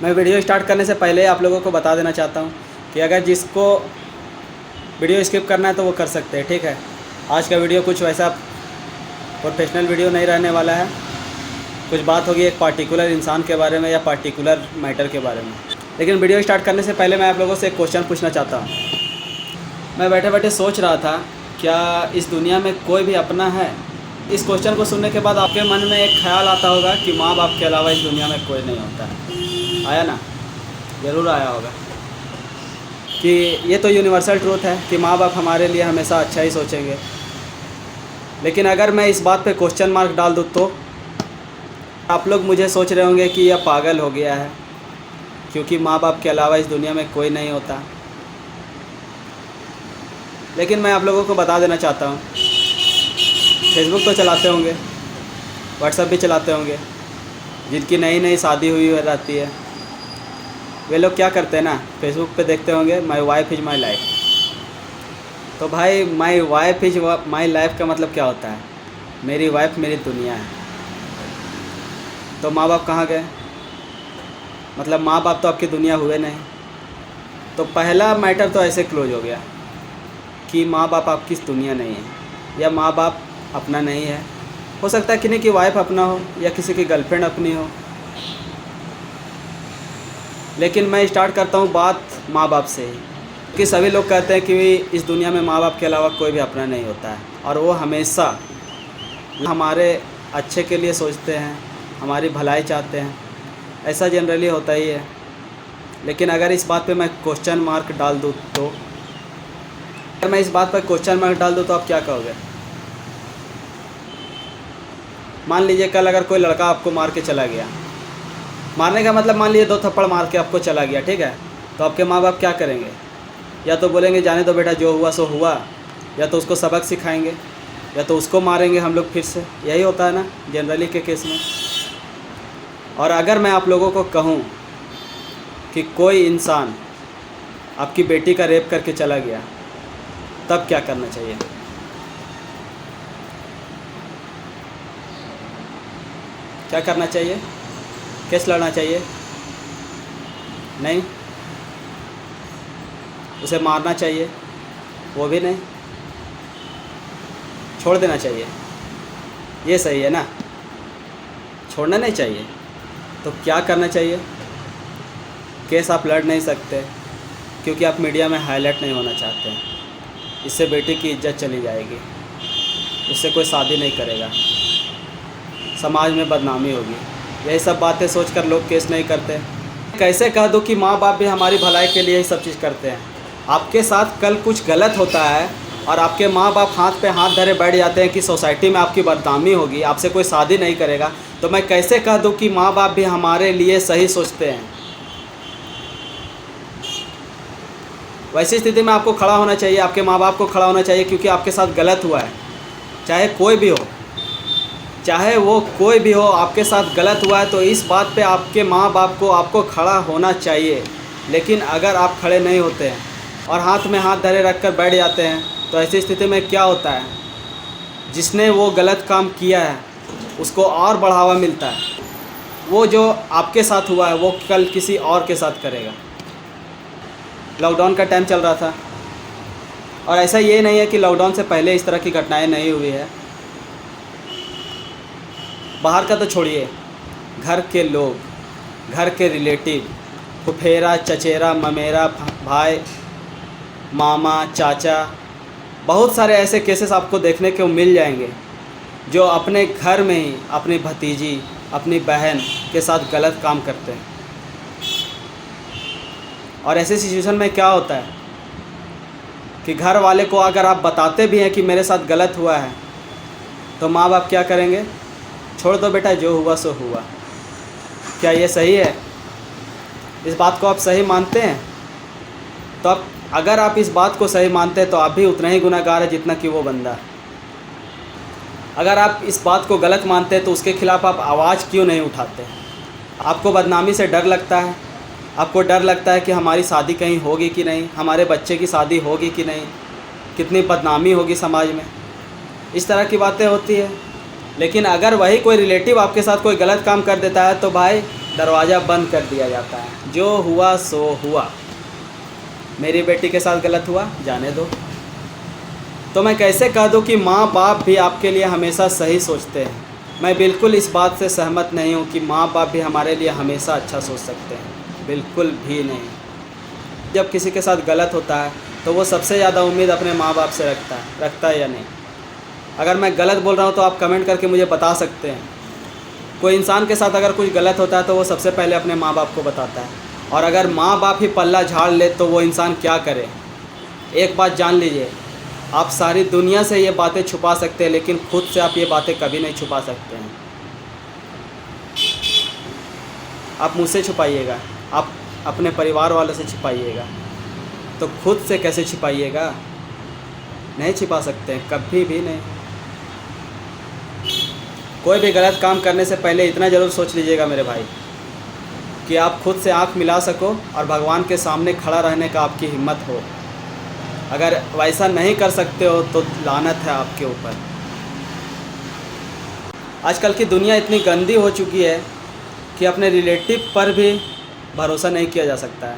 मैं video start करने से पहले आप लोगों को बता देना चाहता हूँ कि अगर जिसको वीडियो स्किप करना है तो वो कर सकते हैं, ठीक है। आज का वीडियो कुछ वैसा प्रोफेशनल वीडियो नहीं रहने वाला है। कुछ बात होगी एक पार्टिकुलर इंसान के बारे में या पार्टिकुलर मैटर के बारे में। लेकिन वीडियो स्टार्ट करने से पहले मैं आप लोगों से एक क्वेश्चन पूछना चाहता हूँ। मैं बैठे बैठे सोच रहा था, क्या इस दुनिया में कोई भी अपना है? इस क्वेश्चन को सुनने के बाद आपके मन में एक ख्याल आता होगा कि माँ बाप के अलावा इस दुनिया में कोई नहीं होता है। आया ना? ज़रूर आया होगा कि ये तो यूनिवर्सल ट्रूथ है कि माँ बाप हमारे लिए हमेशा अच्छा ही सोचेंगे। लेकिन अगर मैं इस बात पे क्वेश्चन मार्क डाल दूँ तो आप लोग मुझे सोच रहे होंगे कि यह पागल हो गया है क्योंकि माँ बाप के अलावा इस दुनिया में कोई नहीं होता। लेकिन मैं आप लोगों को बता देना चाहता हूँ, फेसबुक तो चलाते होंगे, व्हाट्सएप भी चलाते होंगे। जिनकी नई नई शादी हुई रहती है वे लोग क्या करते हैं ना, फेसबुक पे देखते होंगे my wife is my life. तो भाई my wife is my life का मतलब क्या होता है? मेरी वाइफ मेरी दुनिया है। तो माँ बाप कहाँ गए? मतलब माँ बाप तो आपकी दुनिया हुए नहीं। तो पहला मैटर तो ऐसे क्लोज हो गया कि माँ बाप आपकी दुनिया नहीं है या माँ बाप अपना नहीं है। हो सकता है किसी की वाइफ अपना हो या किसी की गर्लफ्रेंड अपनी हो। लेकिन मैं स्टार्ट करता हूँ बात माँ बाप से ही, कि सभी लोग कहते हैं कि इस दुनिया में माँ बाप के अलावा कोई भी अपना नहीं होता है और वो हमेशा हमारे अच्छे के लिए सोचते हैं, हमारी भलाई चाहते हैं। ऐसा जनरली होता ही है। लेकिन अगर इस बात पे मैं क्वेश्चन मार्क डाल दूँ तो अगर मैं इस बात पर क्वेश्चन मार्क डाल दूँ तो आप क्या कहोगे? मान लीजिए कल अगर कोई लड़का आपको मार के चला गया, मारने का मतलब मान लीजिए 2 थप्पड़ मार के आपको चला गया, ठीक है। तो आपके माँ बाप क्या करेंगे? या तो बोलेंगे जाने दो बेटा, जो हुआ सो हुआ, या तो उसको सबक सिखाएंगे, या तो उसको मारेंगे हम लोग फिर से। यही होता है ना जनरली के केस में। और अगर मैं आप लोगों को कहूँ कि कोई इंसान आपकी बेटी का रेप करके चला गया, तब क्या करना चाहिए? क्या करना चाहिए? केस लड़ना चाहिए? नहीं। उसे मारना चाहिए? वो भी नहीं। छोड़ देना चाहिए? ये सही है ना? छोड़ना नहीं चाहिए। तो क्या करना चाहिए? केस आप लड़ नहीं सकते क्योंकि आप मीडिया में हाईलाइट नहीं होना चाहते हैं। इससे बेटी की इज्जत चली जाएगी, उससे कोई शादी नहीं करेगा, समाज में बदनामी होगी। यही सब बातें सोचकर लोग केस नहीं करते। कैसे कह दूँ कि माँ बाप भी हमारी भलाई के लिए ही सब चीज़ करते हैं? आपके साथ कल कुछ गलत होता है और आपके माँ बाप हाथ पे हाथ धरे बैठ जाते हैं कि सोसाइटी में आपकी बदनामी होगी, आपसे कोई शादी नहीं करेगा। तो मैं कैसे कह दूँ कि माँ बाप भी हमारे लिए सही सोचते हैं? वैसी स्थिति में आपको खड़ा होना चाहिए, आपके माँ बाप को खड़ा होना चाहिए, क्योंकि आपके साथ गलत हुआ है। चाहे कोई भी हो, चाहे वो कोई भी हो, आपके साथ गलत हुआ है तो इस बात पे आपके माँ बाप को आपको खड़ा होना चाहिए। लेकिन अगर आप खड़े नहीं होते हैं और हाथ में हाथ धरे रख कर बैठ जाते हैं तो ऐसी स्थिति में क्या होता है? जिसने वो गलत काम किया है उसको और बढ़ावा मिलता है। वो जो आपके साथ हुआ है वो कल किसी और के साथ करेगा। लॉकडाउन का टाइम चल रहा था और ऐसा ये नहीं है कि लॉकडाउन से पहले इस तरह की घटनाएं नहीं हुई है। बाहर का तो छोड़िए, घर के लोग, घर के रिलेटिव, फुफेरा, चचेरा, ममेरा, भाई, मामा, चाचा, बहुत सारे ऐसे केसेस आपको देखने को मिल जाएंगे जो अपने घर में ही अपनी भतीजी, अपनी बहन के साथ गलत काम करते हैं। और ऐसे सिचुएशन में क्या होता है कि घर वाले को अगर आप बताते भी हैं कि मेरे साथ गलत हुआ है तो माँ बाप क्या करेंगे? छोड़ दो बेटा, जो हुआ सो हुआ। क्या ये सही है? इस बात को आप सही मानते हैं? तो अब अगर आप इस बात को सही मानते हैं तो आप भी उतना ही गुनहगार है जितना कि वो बंदा। अगर आप इस बात को गलत मानते हैं तो उसके खिलाफ़ आप आवाज़ क्यों नहीं उठाते? आपको बदनामी से डर लगता है? आपको डर लगता है कि हमारी शादी कहीं होगी कि नहीं, हमारे बच्चे की शादी होगी कि नहीं, कितनी बदनामी होगी समाज में, इस तरह की बातें होती है। लेकिन अगर वही कोई रिलेटिव आपके साथ कोई गलत काम कर देता है तो भाई दरवाज़ा बंद कर दिया जाता है। जो हुआ सो हुआ। मेरी बेटी के साथ गलत हुआ, जाने दो। तो मैं कैसे कह दूँ कि माँ बाप भी आपके लिए हमेशा सही सोचते हैं। मैं बिल्कुल इस बात से सहमत नहीं हूँ कि माँ बाप भी हमारे लिए हमेशा अच्छा सोच सकते हैं, बिल्कुल भी नहीं। जब किसी के साथ गलत होता है तो वो सबसे ज़्यादा उम्मीद अपने माँ बाप से रखता है या नहीं। अगर मैं गलत बोल रहा हूँ तो आप कमेंट करके मुझे बता सकते हैं। कोई इंसान के साथ अगर कुछ गलत होता है तो वो सबसे पहले अपने माँ बाप को बताता है, और अगर माँ बाप ही पल्ला झाड़ ले तो वो इंसान क्या करे। एक बात जान लीजिए, आप सारी दुनिया से ये बातें छुपा सकते हैं, लेकिन खुद से आप ये बातें कभी नहीं छुपा सकते हैं। आप मुझसे छुपाइएगा, आप अपने परिवार वालों से छुपाइएगा, तो खुद से कैसे छुपाइएगा। नहीं छिपा सकते हैं, कभी भी नहीं। कोई भी गलत काम करने से पहले इतना ज़रूर सोच लीजिएगा मेरे भाई, कि आप खुद से आंख मिला सको और भगवान के सामने खड़ा रहने का आपकी हिम्मत हो। अगर वैसा नहीं कर सकते हो तो लानत है आपके ऊपर। आजकल की दुनिया इतनी गंदी हो चुकी है कि अपने रिलेटिव पर भी भरोसा नहीं किया जा सकता है।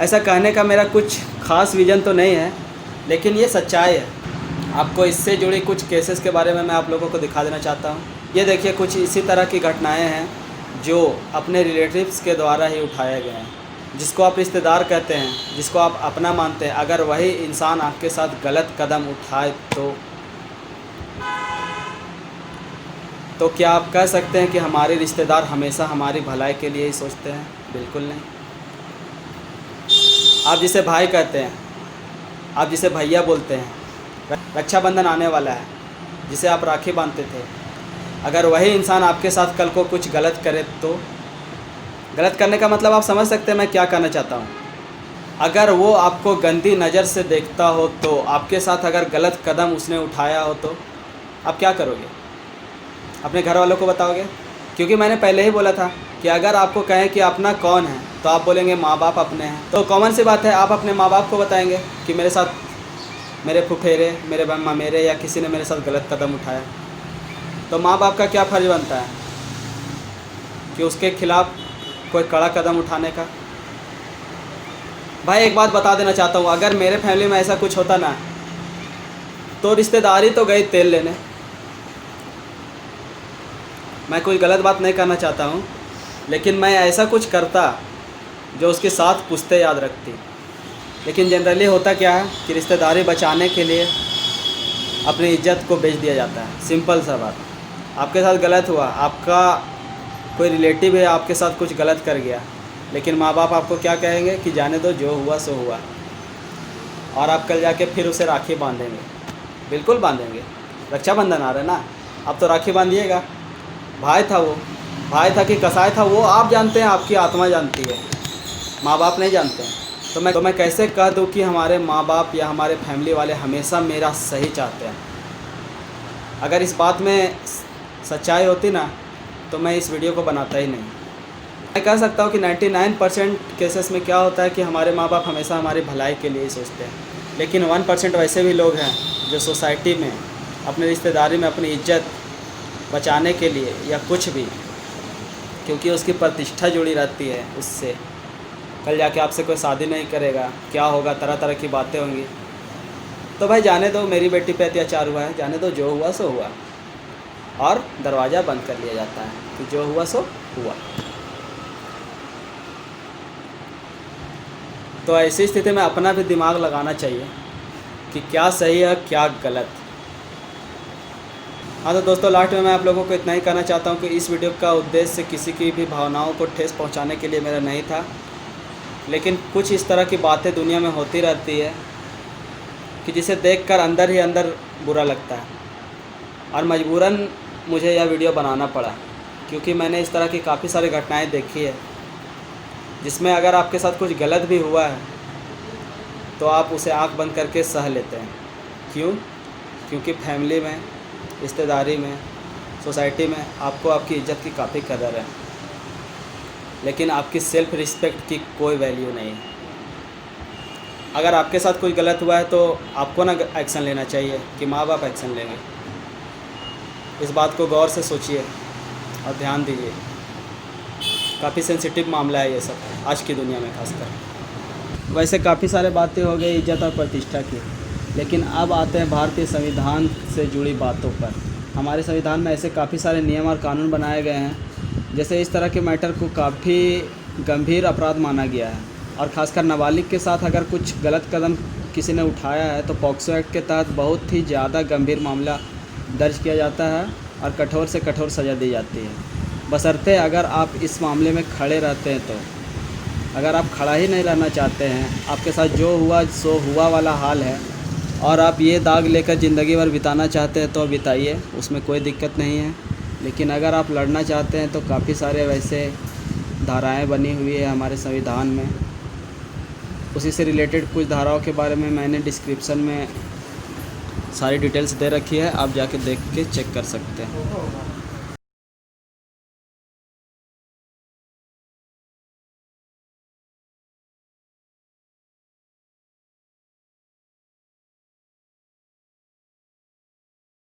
ऐसा कहने का मेरा कुछ ख़ास विज़न तो नहीं है, लेकिन ये सच्चाई है। आपको इससे जुड़ी कुछ केसेस के बारे में मैं आप लोगों को दिखा देना चाहता हूँ। ये देखिए, कुछ इसी तरह की घटनाएं हैं जो अपने रिलेटिव्स के द्वारा ही उठाए गए हैं। जिसको आप रिश्तेदार कहते हैं, जिसको आप अपना मानते हैं, अगर वही इंसान आपके साथ गलत कदम उठाए तो क्या आप कह सकते हैं कि हमारे रिश्तेदार हमेशा हमारी भलाई के लिए ही सोचते हैं? बिल्कुल नहीं। आप जिसे भाई कहते हैं, आप जिसे भैया बोलते हैं, रक्षाबंधन आने वाला है, जिसे आप राखी बांधते थे, अगर वही इंसान आपके साथ कल को कुछ गलत करे तो गलत करने का मतलब आप समझ सकते हैं मैं क्या कहना चाहता हूँ। अगर वो आपको गंदी नज़र से देखता हो तो आपके साथ अगर गलत कदम उसने उठाया हो तो आप क्या करोगे? अपने घर वालों को बताओगे? क्योंकि मैंने पहले ही बोला था कि अगर आपको कहें कि अपना कौन है तो आप बोलेंगे माँ बाप अपने हैं। तो कॉमन सी बात है, आप अपने माँ बाप को बताएंगे कि मेरे साथ मेरे फुफेरे, मेरे मेरे या किसी ने मेरे साथ गलत कदम उठाया। तो माँ बाप का क्या फ़र्ज़ बनता है कि उसके खिलाफ़ कोई कड़ा कदम उठाने का। भाई एक बात बता देना चाहता हूँ, अगर मेरे फैमिली में ऐसा कुछ होता ना तो रिश्तेदारी तो गई तेल लेने। मैं कोई गलत बात नहीं करना चाहता हूँ, लेकिन मैं ऐसा कुछ करता जो उसके साथ पुश्ते याद रखती। लेकिन जनरली होता क्या है कि रिश्तेदारी बचाने के लिए अपनी इज्जत को बेच दिया जाता है। सिंपल सा बात, आपके साथ गलत हुआ, आपका कोई रिलेटिव है आपके साथ कुछ गलत कर गया, लेकिन माँ बाप आपको क्या कहेंगे कि जाने दो, जो हुआ सो हुआ। और आप कल जाके फिर उसे राखी बांधेंगे। बिल्कुल बांधेंगे, रक्षाबंधन आ रहा है ना, अब तो राखी बांधिएगा। भाई था वो, भाई था कि कसाई था वो आप जानते हैं, आपकी आत्मा जानती है, माँ बाप नहीं जानते हैं। तो मैं कैसे कह दूँ कि हमारे माँ बाप या हमारे फैमिली वाले हमेशा मेरा सही चाहते हैं। अगर इस बात में सच्चाई होती ना तो मैं इस वीडियो को बनाता ही नहीं। मैं कह सकता हूँ कि 99% केसेस में क्या होता है कि हमारे माँ बाप हमेशा हमारी भलाई के लिए ही सोचते हैं, लेकिन 1% वैसे भी लोग हैं जो सोसाइटी में, अपनी रिश्तेदारी में अपनी इज्जत बचाने के लिए या कुछ भी, क्योंकि उसकी प्रतिष्ठा जुड़ी रहती है उससे, कल जाके आपसे कोई शादी नहीं करेगा, क्या होगा, तरह तरह की बातें होंगी। तो भाई जाने दो, मेरी बेटी पे अत्याचार हुआ है, जाने दो, जो हुआ सो हुआ, और दरवाज़ा बंद कर लिया जाता है कि जो हुआ सो हुआ। तो ऐसी स्थिति में अपना भी दिमाग लगाना चाहिए कि क्या सही है क्या गलत। हाँ तो दोस्तों, लास्ट में मैं आप लोगों को इतना ही कहना चाहता हूँ कि इस वीडियो का उद्देश्य किसी की भी भावनाओं को ठेस पहुँचाने के लिए मेरा नहीं था, लेकिन कुछ इस तरह की बातें दुनिया में होती रहती है कि जिसे देखकर अंदर ही अंदर बुरा लगता है, और मजबूरन मुझे यह वीडियो बनाना पड़ा, क्योंकि मैंने इस तरह की काफ़ी सारी घटनाएं देखी है जिसमें अगर आपके साथ कुछ गलत भी हुआ है तो आप उसे आंख बंद करके सह लेते हैं। क्यों? क्योंकि फैमिली में, रिश्तेदारी में, सोसाइटी में आपको आपकी इज्जत की काफ़ी कदर है, लेकिन आपकी सेल्फ रिस्पेक्ट की कोई वैल्यू नहीं है। अगर आपके साथ कुछ गलत हुआ है तो आपको ना एक्शन लेना चाहिए कि माँ बाप एक्शन लेंगे। इस बात को गौर से सोचिए और ध्यान दीजिए। काफ़ी सेंसिटिव मामला है ये सब आज की दुनिया में खासकर। वैसे काफ़ी सारे बातें हो गई इज्जत और प्रतिष्ठा की, लेकिन अब आते हैं भारतीय संविधान से जुड़ी बातों पर। हमारे संविधान में ऐसे काफ़ी सारे नियम और कानून बनाए गए हैं, जैसे इस तरह के मैटर को काफ़ी गंभीर अपराध माना गया है, और ख़ासकर नाबालिग के साथ अगर कुछ गलत कदम किसी ने उठाया है तो पॉक्सो एक्ट के तहत बहुत ही ज़्यादा गंभीर मामला दर्ज किया जाता है और कठोर से कठोर सज़ा दी जाती है। बशर्ते अगर आप इस मामले में खड़े रहते हैं, तो अगर आप खड़ा ही नहीं रहना चाहते हैं, आपके साथ जो हुआ सो हुआ वाला हाल है, और आप ये दाग लेकर ज़िंदगी भर बिताना चाहते हैं तो बिताइए, उसमें कोई दिक्कत नहीं है। लेकिन अगर आप लड़ना चाहते हैं तो काफ़ी सारे वैसे धाराएं बनी हुई है हमारे संविधान में। उसी से रिलेटेड कुछ धाराओं के बारे में मैंने डिस्क्रिप्शन में सारी डिटेल्स दे रखी है, आप जाके देख के चेक कर सकते हैं।